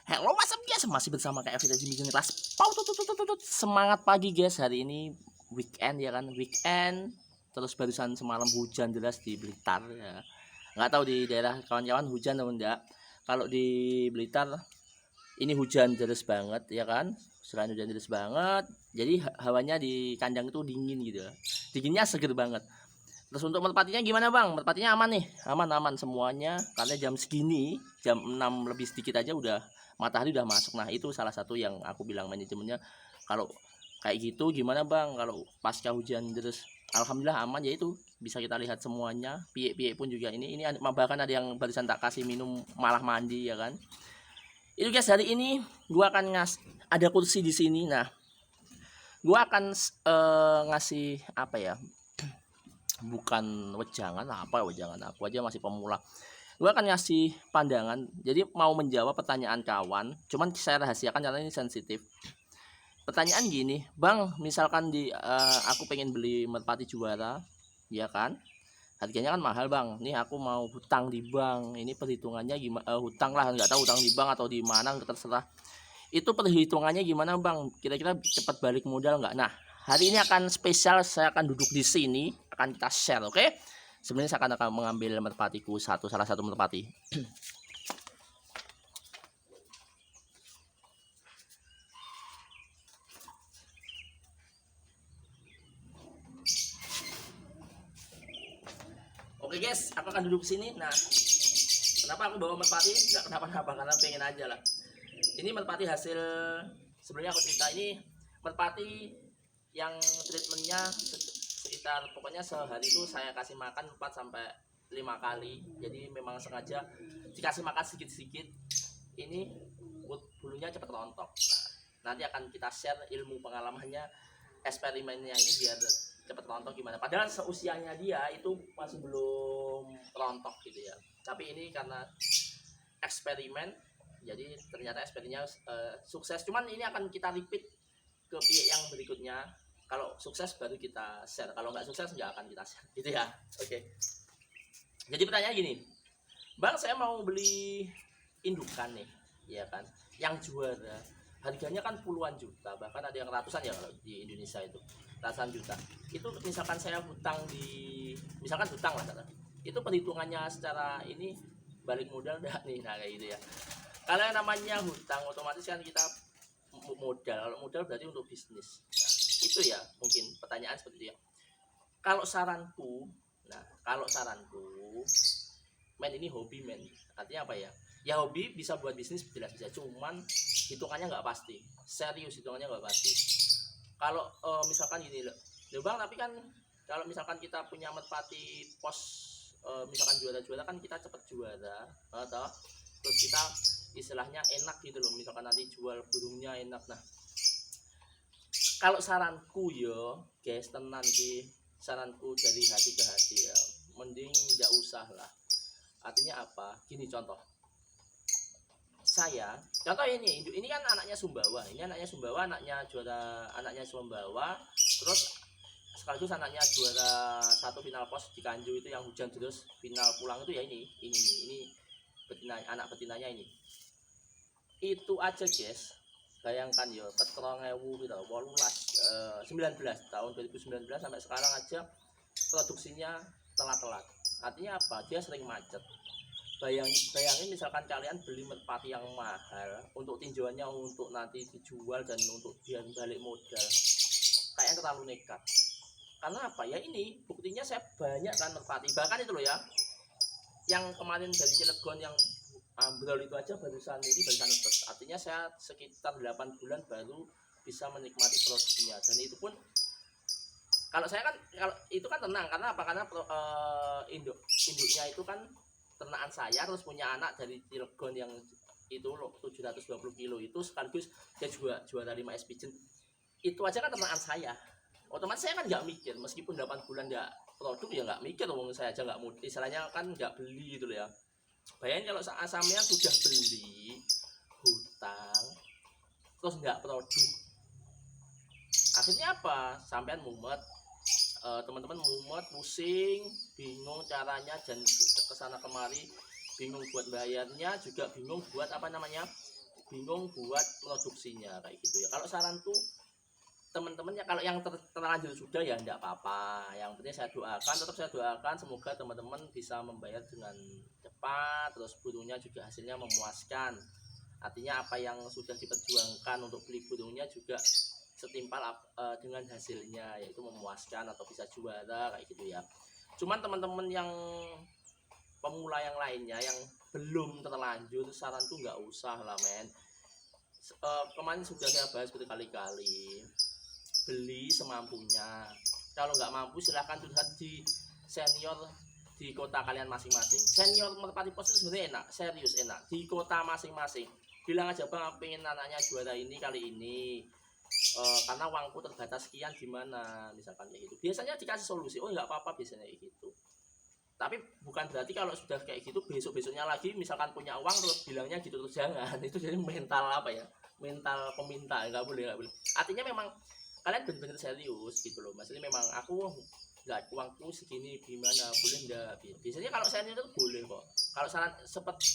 Hello, what's up guys? Masih bersama kayak Vita Jimmy Juni kelas. Semangat pagi guys. Hari ini weekend ya kan? Weekend. Terus barusan semalam hujan deras di Blitar ya. Nggak tahu di daerah kawan-kawan hujan atau enggak. Kalau di Blitar ini hujan deras banget ya kan? Selain hujan deras banget, jadi hawanya di kandang itu dingin gitu. Dinginnya seger banget. Terus untuk merpatinya gimana bang? Merpatinya aman nih, aman semuanya. Karena jam segini, jam 6 lebih sedikit aja udah matahari udah masuk. Nah itu salah satu yang aku bilang manajemennya. Kalau kayak gitu gimana bang? Kalau pasca hujan terus, alhamdulillah aman ya itu bisa kita lihat semuanya. Piye pun juga ini bahkan ada yang barusan tak kasih minum malah mandi ya kan. Itu guys, hari ini gua akan ada kursi di sini. Nah gua akan ngasih apa ya? Bukan wejangan aku aja masih pemula. Gue akan ngasih pandangan, jadi mau menjawab pertanyaan kawan, cuman saya rahasiakan karena ini sensitif. Pertanyaan gini bang, misalkan aku pengen beli merpati juara ya kan, harganya kan mahal bang, nih aku mau hutang di bank, ini perhitungannya gimana? Hutang lah, nggak tahu hutang di bank atau di mana, terserah. Itu perhitungannya gimana bang, kira-kira cepat balik modal nggak? Nah hari ini akan spesial, saya akan duduk di sini, akan kita share, oke? Sebenarnya saya akan mengambil merpatiku salah satu merpati. Oke guys, aku akan duduk sini. Nah, kenapa aku bawa merpati? Nggak kenapa-napa, karena pengen aja lah. Ini merpati hasil, sebenarnya aku cerita, ini merpati yang treatmentnya sekitar, pokoknya sehari itu saya kasih makan 4 sampai 5 kali. Jadi memang sengaja dikasih makan sedikit-sedikit. Ini bulunya cepat rontok. Nah, nanti akan kita share ilmu pengalamannya, eksperimennya ini biar cepat rontok gimana. Padahal seusianya dia itu masih belum rontok gitu ya. Tapi ini karena eksperimen, jadi ternyata eksperimennya sukses. Cuman ini akan kita repeat ke pihak yang berikutnya. Kalau sukses baru kita share, kalau nggak sukses nggak akan kita share gitu ya. Oke. Jadi pertanyaan gini, bang saya mau beli indukan nih ya kan, yang juara, harganya kan puluhan juta, bahkan ada yang ratusan ya kalau di Indonesia itu ratusan juta. Itu misalkan saya hutang misalkan hutang lah, itu perhitungannya secara ini balik modal enggak nih? Nah kayak gitu ya. Kalau yang namanya hutang otomatis kan kita modal, kalau modal berarti untuk bisnis. Nah itu ya mungkin pertanyaan seperti itu ya. Kalau saranku, men ini hobi men, artinya apa ya? Ya hobi bisa buat bisnis, jelas bisa, cuman hitungannya nggak pasti, serius hitungannya nggak pasti. Kalau misalkan gini loh bang, tapi kan kalau misalkan kita punya merpati pos, misalkan juara-juara kan kita cepet juara atau terus kita istilahnya enak gitu loh, misalkan nanti jual burungnya enak. Nah kalau saranku yo guys, tenan ki saranku dari hati ke hati ya, mending nggak usah lah. Artinya apa? Gini contoh, contoh ini kan anaknya Sumbawa, anaknya juara, anaknya Sumbawa, terus sekaligus anaknya juara satu final pos di Kanju itu yang hujan terus final pulang itu ya, ini betina, anak betinanya ini. Itu aja guys, bayangkan ya, keterongewu gitu, 19 tahun 2019 sampai sekarang aja produksinya telat. Artinya apa? Dia sering macet. Bayangin misalkan kalian beli merpati yang mahal untuk tinjauannya, untuk nanti dijual dan untuk dia balik modal, kayaknya terlalu nekat. Karena apa ya, ini buktinya saya banyak kan merpati, bahkan itu loh ya, yang kemarin dari Cilegon yang ambrol itu aja barusan nebas. Artinya saya sekitar 8 bulan baru bisa menikmati produksinya, dan itu pun kalau saya kan, kalau itu kan tenang, karena apa? Karena induknya itu kan ternakan saya, terus punya anak dari Cilegon yang itu loh 720 kilo itu, sekaligus dia juga juara 5 S Pigeon. Itu aja kan ternakan saya, otomatis saya kan nggak mikir, meskipun 8 bulan nggak produk ya nggak mikir, ngomong saya aja nggak mudik, istilahnya kan nggak beli gitu loh ya. Bayangin kalau asamnya sudah beli, hutang, terus nggak produk, akhirnya apa? Sampean mumet, teman-teman mumet, pusing, bingung caranya, dan kesana kemari bingung buat bayarnya, juga bingung buat apa namanya, bingung buat produksinya kayak gitu ya. Kalau saranku teman-teman ya, kalau yang terlanjur sudah ya enggak apa-apa, yang penting saya doakan, tetap saya doakan semoga teman-teman bisa membayar dengan cepat, terus burungnya juga hasilnya memuaskan. Artinya apa yang sudah diperjuangkan untuk beli burungnya juga setimpal dengan hasilnya, yaitu memuaskan atau bisa juara kayak gitu ya. Cuman teman-teman yang pemula yang lainnya yang belum terlanjur, saranku nggak usah lah men. Kemarin sudah saya bahas berkali-kali, beli semampunya. Kalau nggak mampu silahkan curhat di senior di kota kalian masing-masing. Senior merpati pos itu sebenarnya enak, serius enak di kota masing-masing. Bilang aja bang, aku pengen anaknya juara ini kali ini, karena uangku terbatas sekian, gimana misalkan kayak gitu. Biasanya dikasih solusi, oh nggak apa-apa biasanya kayak gitu. Tapi bukan berarti kalau sudah kayak gitu besok-besoknya lagi misalkan punya uang terus bilangnya gitu, terus jangan. Itu jadi mental apa ya, mental peminta, nggak boleh, nggak boleh. Artinya memang kalian benar-benar serius gitu loh, maksudnya memang aku nggak, uangku segini gimana, boleh nggak. Biasanya kalau saya itu boleh kok. Kalau saran seperti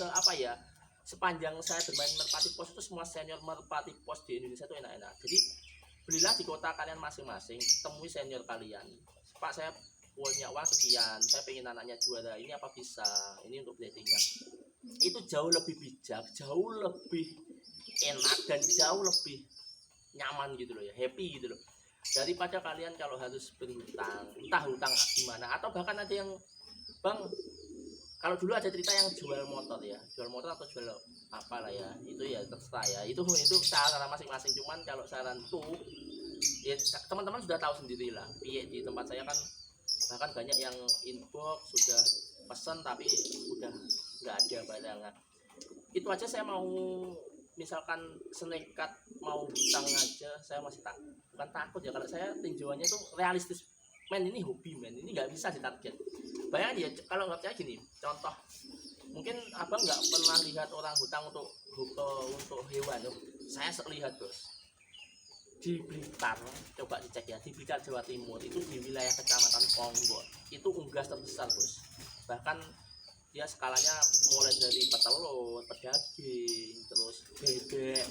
apa ya, sepanjang saya bermain merpati pos itu semua senior merpati pos di Indonesia itu enak-enak. Jadi belilah di kota kalian masing-masing, temui senior kalian, pak saya punya uang sekian, saya pengen anaknya juara ini, apa bisa ini untuk breedingnya. Itu jauh lebih bijak, jauh lebih enak, dan jauh lebih nyaman gitu loh ya, happy gitu loh, daripada kalian kalau harus berhutang, entah hutang gimana. Atau bahkan ada yang bang, kalau dulu ada cerita yang jual motor ya, jual motor atau jual apa lah ya, itu ya terserah ya, itu cara masing-masing. Cuman kalau saran tuh ya teman-teman sudah tahu sendiri lah, di tempat saya kan bahkan banyak yang inbox sudah pesan tapi udah nggak ada barangnya. Itu aja saya mau, misalkan senekat mau hutang aja saya masih takut. Bukan takut ya, kalau saya tinjauannya tuh realistis men, ini hobi men, ini nggak bisa ditarget. Bayangin ya kalau nggak percaya gini, contoh mungkin abang nggak pernah lihat orang hutang untuk hewan. Saya lihat bos, di Blitar, coba dicek ya, di Blitar Jawa Timur itu di wilayah kecamatan Ponggok itu unggas terbesar bos. Bahkan dia skalanya mulai dari petelur, pedaging, terus bebek,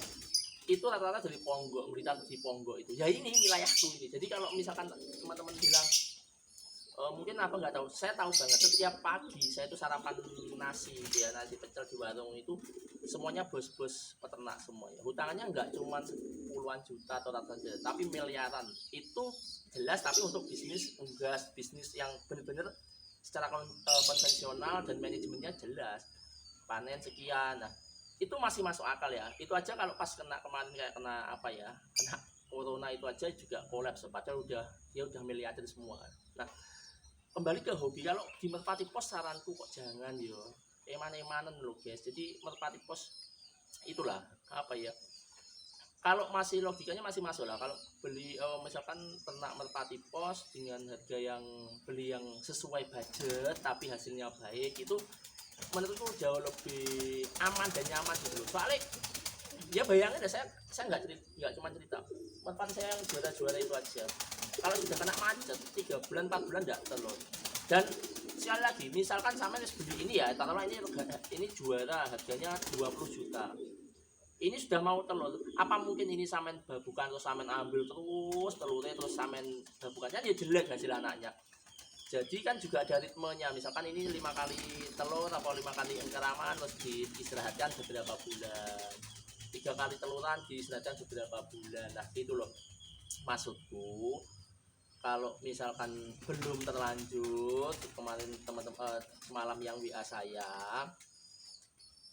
itu rata-rata dari Ponggok, Blitar di Ponggok itu. Ya ini wilayahku ini. Jadi kalau misalkan teman-teman bilang mungkin apa nggak tahu, saya tahu banget setiap pagi saya itu sarapan nasi ya, nasi pecel di warung itu semuanya bos-bos peternak semua ya. Hutangannya nggak cuma puluhan juta atau ratusan juta, tapi miliaran. Itu jelas, tapi untuk bisnis unggas, bisnis yang benar-benar secara konvensional dan manajemennya jelas, panen sekian. Nah itu masih masuk akal ya. Itu aja kalau pas kena kemarin kayak kena apa ya, kena corona itu aja juga kolaps, padahal dia udah miliarder semua. Nah kembali ke hobi, kalau di merpati pos saranku kok jangan yo eman-emanan loh guys. Jadi merpati pos itulah apa ya, kalau masih logikanya masih masuk lah, kalau beli misalkan ternak merpati pos dengan harga yang beli yang sesuai budget tapi hasilnya baik, itu menurutku jauh lebih aman dan nyaman gitu loh. Soalnya ya bayangin deh, saya nggak cuma cerita merpati saya yang juara-juara itu aja, kalau sudah kena macet 3 bulan 4 bulan enggak telur. Dan sekali lagi misalkan sama beli ini ya, taruhlah ini juara harganya 20 juta, ini sudah mau telur, apa mungkin ini samen babukan terus samen ambil terus telurnya, terus samen babukannya ya jelek hasil anaknya. Jadi kan juga ada ritmenya, misalkan ini 5 kali telur atau 5 kali engkeraman terus diistirahatkan beberapa bulan, 3 kali teluran diistirahatkan beberapa bulan. Nah gitu loh maksudku. Kalau misalkan belum terlanjur, kemarin teman-teman semalam yang WA saya,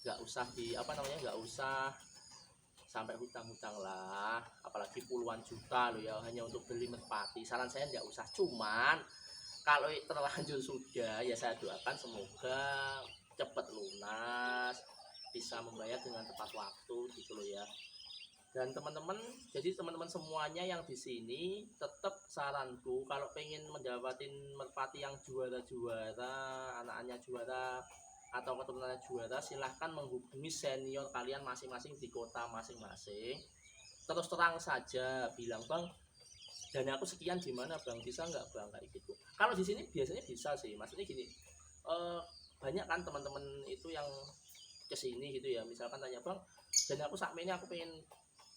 nggak usah nggak usah sampai hutang-hutang lah, apalagi puluhan juta loh ya hanya untuk beli merpati. Saran saya nggak usah. Cuman kalau terlanjur sudah ya saya doakan semoga cepat lunas, bisa membayar dengan tepat waktu gitu loh ya. Dan teman-teman, jadi teman-teman semuanya yang di sini, tetap saranku kalau pengen mendapatkan merpati yang juara-juara, anaknya juara atau keturunannya juara, silahkan menghubungi senior kalian masing-masing di kota masing-masing. Terus terang saja bilang bang, dan aku sekian gimana bang, bisa nggak bang kayak gitu. Kalau di sini biasanya bisa sih, maksudnya gini, banyak kan teman-teman itu yang kesini gitu ya, misalkan tanya bang Dan aku saat ini aku pengen,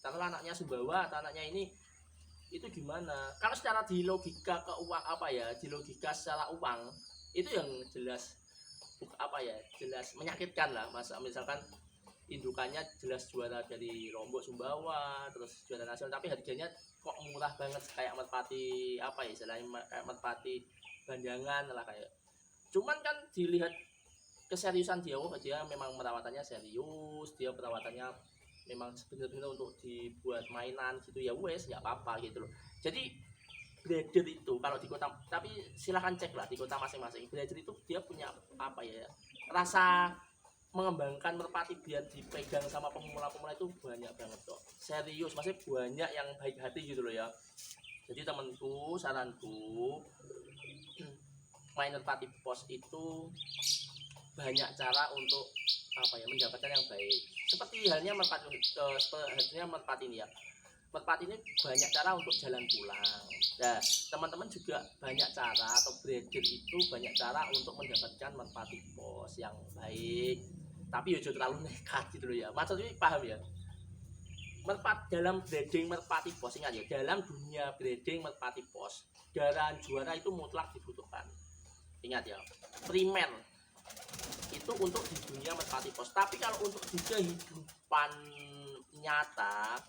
karena anaknya Sumbawa atau anaknya ini itu gimana? Kalau secara di logika keuang apa ya, di logika secara uang itu yang jelas apa ya, jelas menyakitkan lah. Masa misalkan indukannya jelas juara dari Lombok Sumbawa, terus juara nasional, tapi harganya kok murah banget kayak merpati apa ya istilahnya, kayak merpati bandangan lah kayak. Cuman kan dilihat keseriusan dia, oh dia memang perawatannya serius, dia perawatannya memang sebenarnya untuk dibuat mainan gitu ya, wes nggak apa-apa gitu loh. Jadi breeder itu kalau di kota, tapi silahkan cek lah di kota masing-masing, breeder itu dia punya apa ya, rasa mengembangkan merpati biar dipegang sama pemula-pemula itu banyak banget kok, serius, maksudnya banyak yang baik hati gitu loh ya. Jadi temanku, saranku, main merpati pos itu banyak cara untuk apa ya, mendapatkan yang baik. Seperti halnya merpati, halnya merpati ini ya, merpati ini banyak cara untuk jalan pulang. Nah, teman-teman juga banyak cara, atau breeder itu banyak cara untuk mendapatkan merpati pos yang baik. Tapi ya jangan terlalu nekat gitu loh ya. Maksudnya paham ya? Dalam breeding merpati pos, ingat ya, dalam dunia breeding merpati pos, darah juara itu mutlak dibutuhkan. Ingat ya, primer itu untuk di dunia merpati pos. Tapi kalau untuk di kehidupan nyata,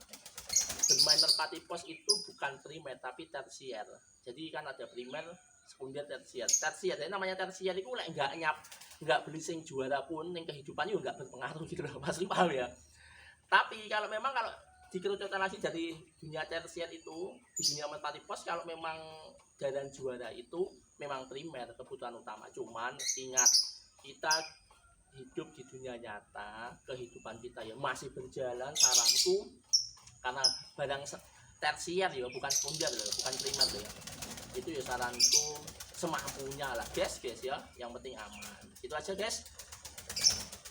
bermain merpati pos itu bukan primer tapi tersier. Jadi kan ada primer, sekunder, tersier. Tersier, jadi namanya tersier itu lek nggak beli sing juara pun yang kehidupan itu nggak berpengaruh gitu loh, pasti paham ya. Tapi kalau memang kalau dikerucutkan lagi dari dunia tersier itu di dunia merpati pos, kalau memang jalan juara itu memang primer, kebutuhan utama. Cuman ingat, kita hidup di dunia nyata, kehidupan kita ya masih berjalan. Saranku, karena barang tersier ya, bukan sekunder loh, bukan primer loh ya, itu ya saranku semampunya lah guys ya, yang penting aman. Itu aja guys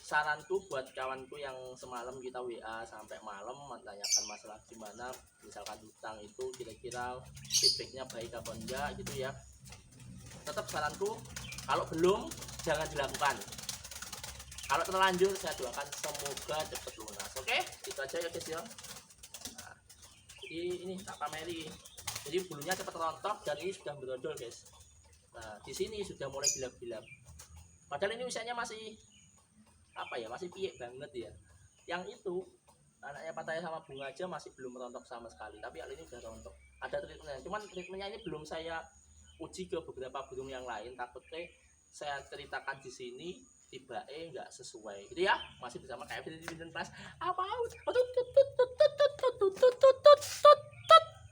saranku buat kawanku yang semalam kita WA sampai malam menanyakan masalah gimana misalkan hutang itu, kira-kira feedbacknya baik apa enggak gitu ya. Tetap saranku, kalau belum jangan dilakukan, kalau terlanjur saya doakan semoga cepat lunas. Oke, itu aja ya guys ya. Nah, jadi ini tak pameri, jadi bulunya cepat rontok dan ini sudah berodol guys. Nah di sini sudah mulai bilap-bilap, padahal ini usianya masih apa ya, masih piye banget ya. Yang itu anaknya Pattaya sama Bunga aja masih belum rontok sama sekali, tapi kali ini udah rontok. Ada treatmentnya, cuman treatmentnya ini belum saya uji ke beberapa burung yang lain, takutnya saya ceritakan di sini tiba nggak sesuai gitu ya. Masih bersama KFD di Vision Class, apa out.